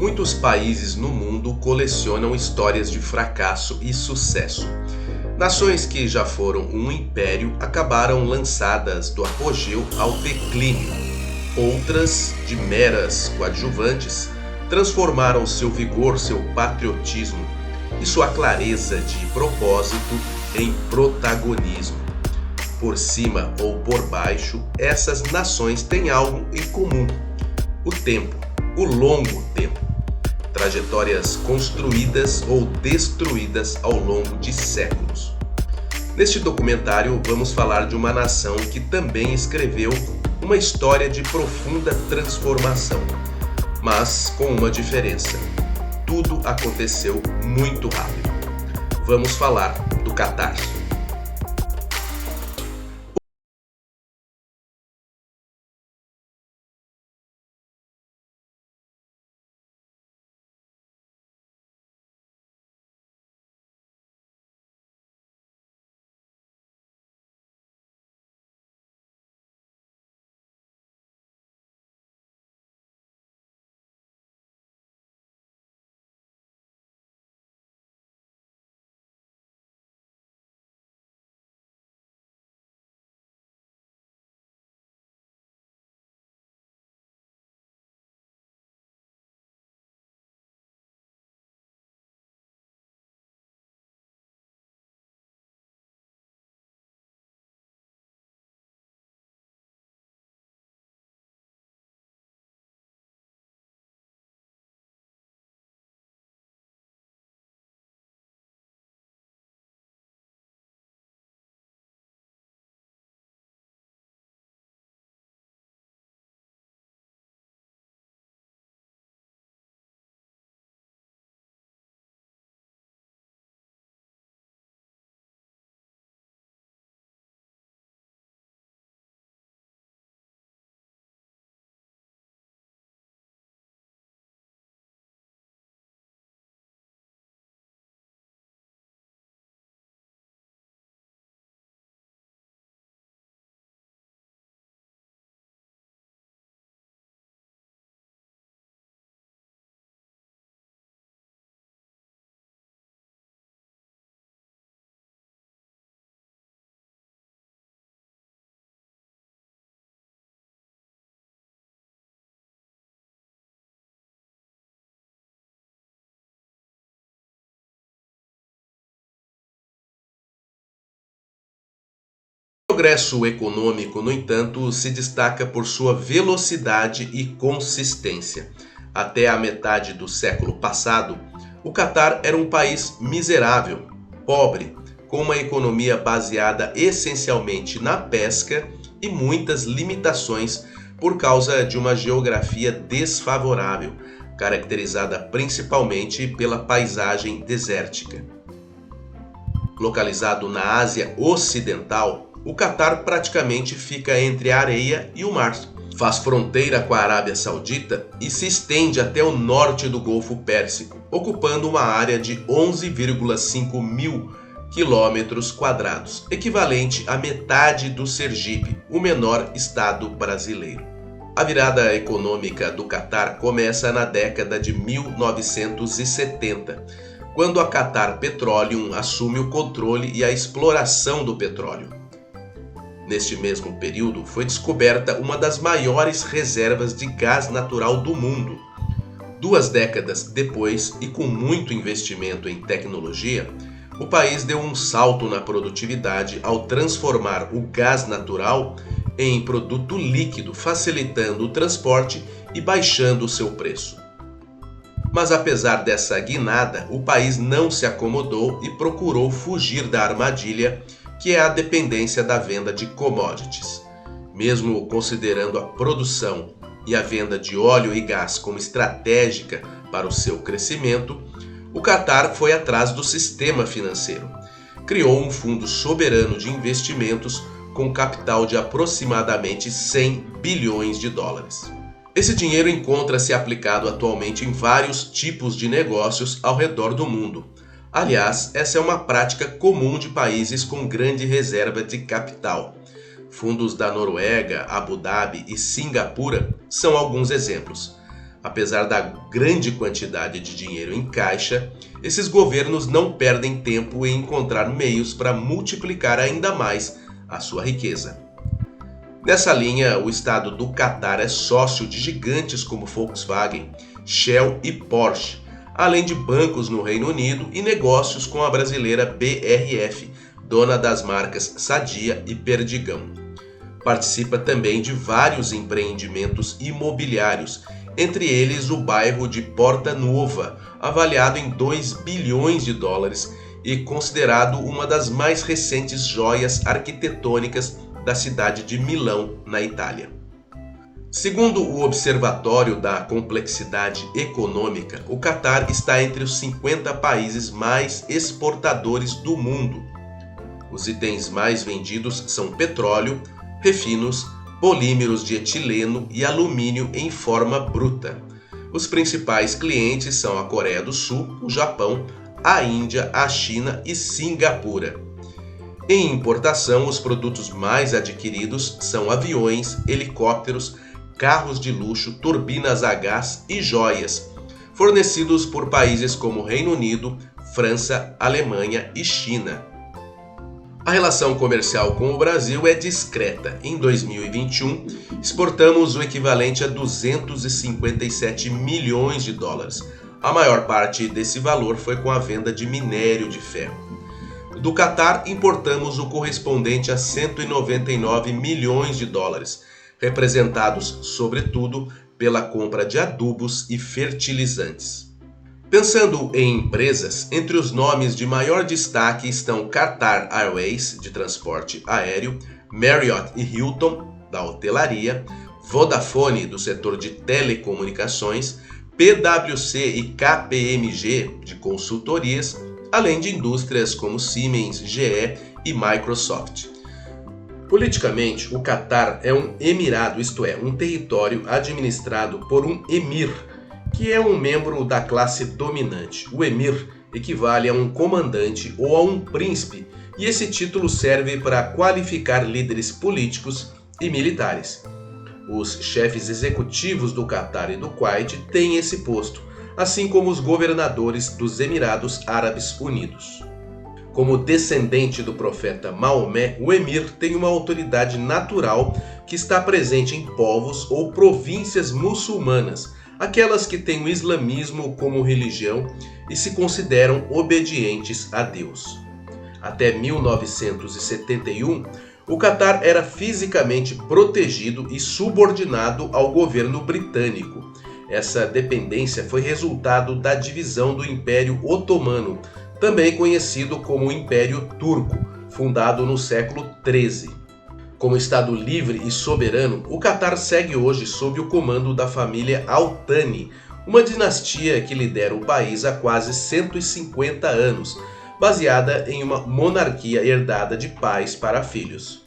Muitos países no mundo colecionam histórias de fracasso e sucesso. Nações que já foram um império acabaram lançadas do apogeu ao declínio. Outras, de meras coadjuvantes, transformaram seu vigor, seu patriotismo e sua clareza de propósito em protagonismo. Por cima ou por baixo, essas nações têm algo em comum: o tempo, o longo tempo. Trajetórias construídas ou destruídas ao longo de séculos. Neste documentário, vamos falar de uma nação que também escreveu uma história de profunda transformação, mas com uma diferença: tudo aconteceu muito rápido. Vamos falar do Catar. O progresso econômico, no entanto, se destaca por sua velocidade e consistência. Até a metade do século passado, o Catar era um país miserável, pobre, com uma economia baseada essencialmente na pesca e muitas limitações por causa de uma geografia desfavorável, caracterizada principalmente pela paisagem desértica. Localizado na Ásia Ocidental, o Catar praticamente fica entre a areia e o mar. Faz fronteira com a Arábia Saudita e se estende até o norte do Golfo Pérsico, ocupando uma área de 11,5 mil quilômetros quadrados, equivalente à metade do Sergipe, o menor estado brasileiro. A virada econômica do Catar começa na década de 1970, quando a Qatar Petroleum assume o controle e a exploração do petróleo. Neste mesmo período, foi descoberta uma das maiores reservas de gás natural do mundo. 2 décadas depois, e com muito investimento em tecnologia, o país deu um salto na produtividade ao transformar o gás natural em produto líquido, facilitando o transporte e baixando o seu preço. Mas apesar dessa guinada, o país não se acomodou e procurou fugir da armadilha que é a dependência da venda de commodities. Mesmo considerando a produção e a venda de óleo e gás como estratégica para o seu crescimento, o Catar foi atrás do sistema financeiro. Criou um fundo soberano de investimentos com capital de aproximadamente 100 bilhões de dólares. Esse dinheiro encontra-se aplicado atualmente em vários tipos de negócios ao redor do mundo. Aliás, essa é uma prática comum de países com grande reserva de capital. Fundos da Noruega, Abu Dhabi e Singapura são alguns exemplos. Apesar da grande quantidade de dinheiro em caixa, esses governos não perdem tempo em encontrar meios para multiplicar ainda mais a sua riqueza. Nessa linha, o Estado do Catar é sócio de gigantes como Volkswagen, Shell e Porsche, além de bancos no Reino Unido e negócios com a brasileira BRF, dona das marcas Sadia e Perdigão. Participa também de vários empreendimentos imobiliários, entre eles o bairro de Porta Nuova, avaliado em 2 bilhões de dólares e considerado uma das mais recentes joias arquitetônicas da cidade de Milão, na Itália. Segundo o Observatório da Complexidade Econômica, o Catar está entre os 50 países mais exportadores do mundo. Os itens mais vendidos são petróleo, refinos, polímeros de etileno e alumínio em forma bruta. Os principais clientes são a Coreia do Sul, o Japão, a Índia, a China e Singapura. Em importação, os produtos mais adquiridos são aviões, helicópteros, carros de luxo, turbinas a gás e joias, fornecidos por países como Reino Unido, França, Alemanha e China. A relação comercial com o Brasil é discreta. Em 2021, exportamos o equivalente a 257 milhões de dólares. A maior parte desse valor foi com a venda de minério de ferro. Do Catar, importamos o correspondente a 199 milhões de dólares, representados, sobretudo, pela compra de adubos e fertilizantes. Pensando em empresas, entre os nomes de maior destaque estão Qatar Airways, de transporte aéreo, Marriott e Hilton, da hotelaria, Vodafone, do setor de telecomunicações, PwC e KPMG, de consultorias, além de indústrias como Siemens, GE e Microsoft. Politicamente, o Catar é um emirado, isto é, um território administrado por um emir, que é um membro da classe dominante. O emir equivale a um comandante ou a um príncipe, e esse título serve para qualificar líderes políticos e militares. Os chefes executivos do Catar e do Kuwait têm esse posto, assim como os governadores dos Emirados Árabes Unidos. Como descendente do profeta Maomé, o emir tem uma autoridade natural que está presente em povos ou províncias muçulmanas, aquelas que têm o islamismo como religião e se consideram obedientes a Deus. Até 1971, o Catar era fisicamente protegido e subordinado ao governo britânico. Essa dependência foi resultado da divisão do Império Otomano, também conhecido como Império Turco, fundado no século XIII. Como Estado livre e soberano, o Catar segue hoje sob o comando da família Al Thani, uma dinastia que lidera o país há quase 150 anos, baseada em uma monarquia herdada de pais para filhos.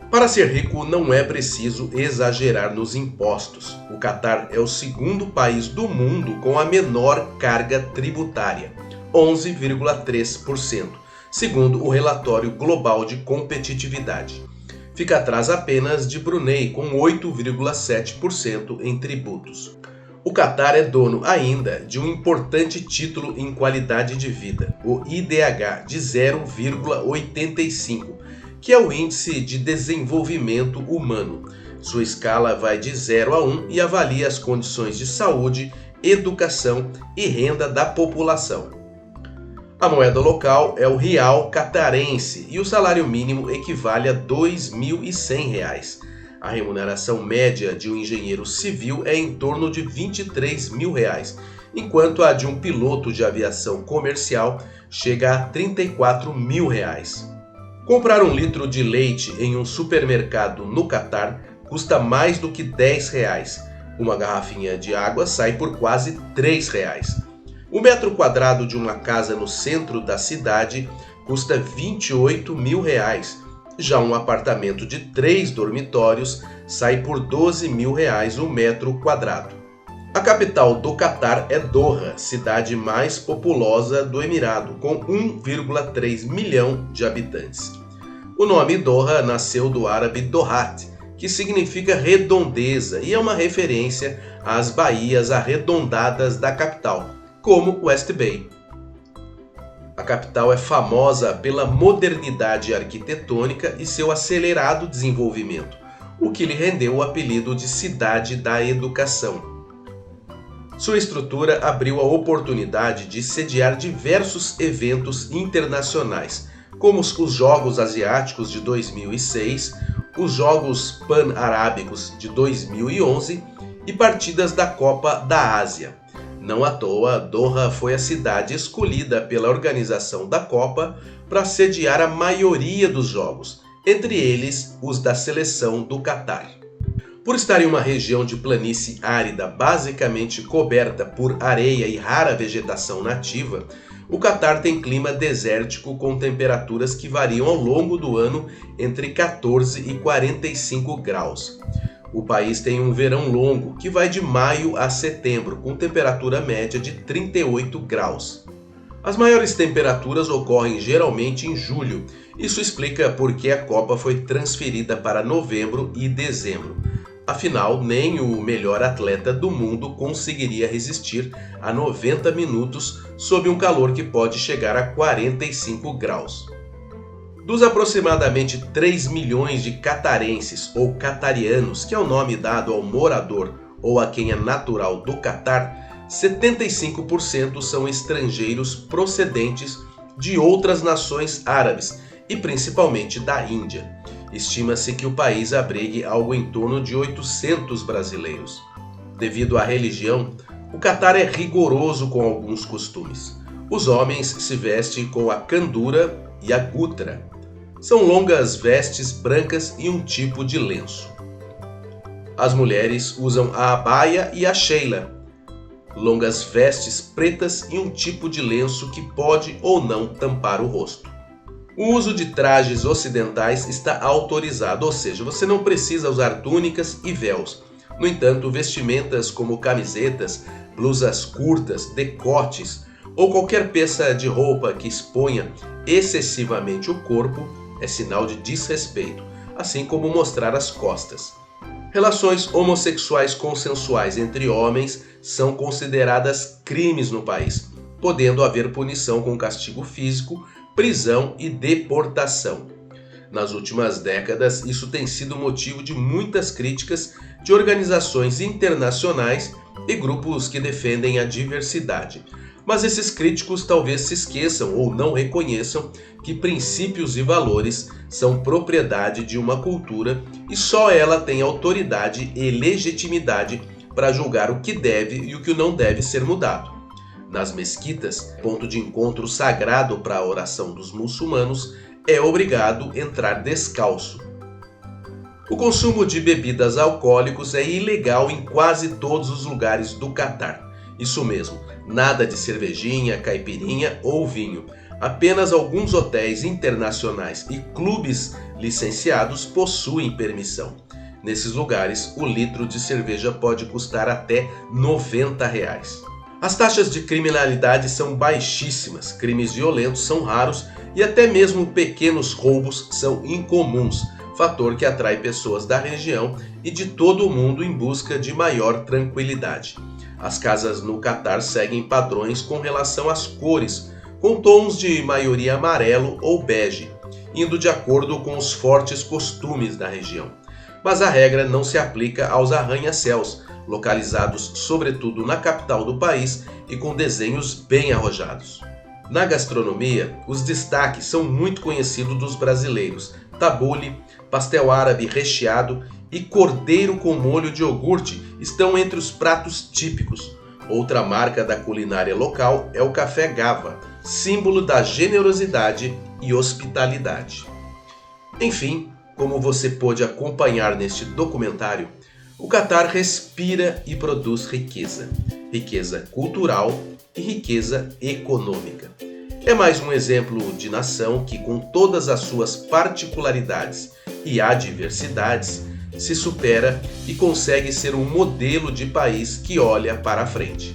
Para ser rico não é preciso exagerar nos impostos. O Catar é o segundo país do mundo com a menor carga tributária, 11,3%, segundo o relatório global de competitividade. Fica atrás apenas de Brunei, com 8,7% em tributos. O Catar é dono ainda de um importante título em qualidade de vida, o IDH de 0,85, que é o Índice de Desenvolvimento Humano. Sua escala vai de 0 a 1 e avalia as condições de saúde, educação e renda da população. A moeda local é o real catarense e o salário mínimo equivale a R$ 2.100. A remuneração média de um engenheiro civil é em torno de R$ 23.000, enquanto a de um piloto de aviação comercial chega a R$ 34.000. Comprar um litro de leite em um supermercado no Catar custa mais do que R$ 10. Uma garrafinha de água sai por quase R$ 3. O metro quadrado de uma casa no centro da cidade custa R$ 28.000. Já um apartamento de 3 dormitórios sai por R$ 12.000 o metro quadrado. A capital do Catar é Doha, cidade mais populosa do Emirado, com 1,3 milhão de habitantes. O nome Doha nasceu do árabe Dohat, que significa redondeza e é uma referência às baías arredondadas da capital, como West Bay. A capital é famosa pela modernidade arquitetônica e seu acelerado desenvolvimento, o que lhe rendeu o apelido de Cidade da Educação. Sua estrutura abriu a oportunidade de sediar diversos eventos internacionais, como os Jogos Asiáticos de 2006, os Jogos Pan-Arábicos de 2011 e partidas da Copa da Ásia. Não à toa, Doha foi a cidade escolhida pela organização da Copa para sediar a maioria dos jogos, entre eles os da seleção do Catar. Por estar em uma região de planície árida basicamente coberta por areia e rara vegetação nativa, o Catar tem clima desértico com temperaturas que variam ao longo do ano entre 14 e 45 graus. O país tem um verão longo, que vai de maio a setembro, com temperatura média de 38 graus. As maiores temperaturas ocorrem geralmente em julho. Isso explica por que a Copa foi transferida para novembro e dezembro. Afinal, nem o melhor atleta do mundo conseguiria resistir a 90 minutos sob um calor que pode chegar a 45 graus. Dos aproximadamente 3 milhões de catarenses ou catarianos, que é o nome dado ao morador ou a quem é natural do Catar, 75% são estrangeiros procedentes de outras nações árabes e principalmente da Índia. Estima-se que o país abrigue algo em torno de 800 brasileiros. Devido à religião, o Catar é rigoroso com alguns costumes. Os homens se vestem com a kandura e a gutra. São longas vestes brancas e um tipo de lenço. As mulheres usam a abaia e a sheila, longas vestes pretas e um tipo de lenço que pode ou não tampar o rosto. O uso de trajes ocidentais está autorizado, ou seja, você não precisa usar túnicas e véus. No entanto, vestimentas como camisetas, blusas curtas, decotes ou qualquer peça de roupa que exponha excessivamente o corpo é sinal de desrespeito, assim como mostrar as costas. Relações homossexuais consensuais entre homens são consideradas crimes no país, podendo haver punição com castigo físico, prisão e deportação. Nas últimas décadas, isso tem sido motivo de muitas críticas de organizações internacionais e grupos que defendem a diversidade. Mas esses críticos talvez se esqueçam ou não reconheçam que princípios e valores são propriedade de uma cultura e só ela tem autoridade e legitimidade para julgar o que deve e o que não deve ser mudado. Nas mesquitas, ponto de encontro sagrado para a oração dos muçulmanos, é obrigado entrar descalço. O consumo de bebidas alcoólicas é ilegal em quase todos os lugares do Catar. Isso mesmo, nada de cervejinha, caipirinha ou vinho. Apenas alguns hotéis internacionais e clubes licenciados possuem permissão. Nesses lugares, o litro de cerveja pode custar até R$90. As taxas de criminalidade são baixíssimas, crimes violentos são raros e até mesmo pequenos roubos são incomuns, fator que atrai pessoas da região e de todo o mundo em busca de maior tranquilidade. As casas no Catar seguem padrões com relação às cores, com tons de maioria amarelo ou bege, indo de acordo com os fortes costumes da região. Mas a regra não se aplica aos arranha-céus, localizados sobretudo na capital do país e com desenhos bem arrojados. Na gastronomia, os destaques são muito conhecidos dos brasileiros: tabule, pastel árabe recheado e cordeiro com molho de iogurte estão entre os pratos típicos. Outra marca da culinária local é o café Gava, símbolo da generosidade e hospitalidade. Enfim, como você pôde acompanhar neste documentário, o Catar respira e produz riqueza, riqueza cultural e riqueza econômica. É mais um exemplo de nação que, com todas as suas particularidades e adversidades, se supera e consegue ser um modelo de país que olha para a frente.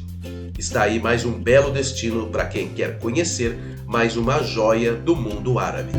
Está aí mais um belo destino para quem quer conhecer mais uma joia do mundo árabe.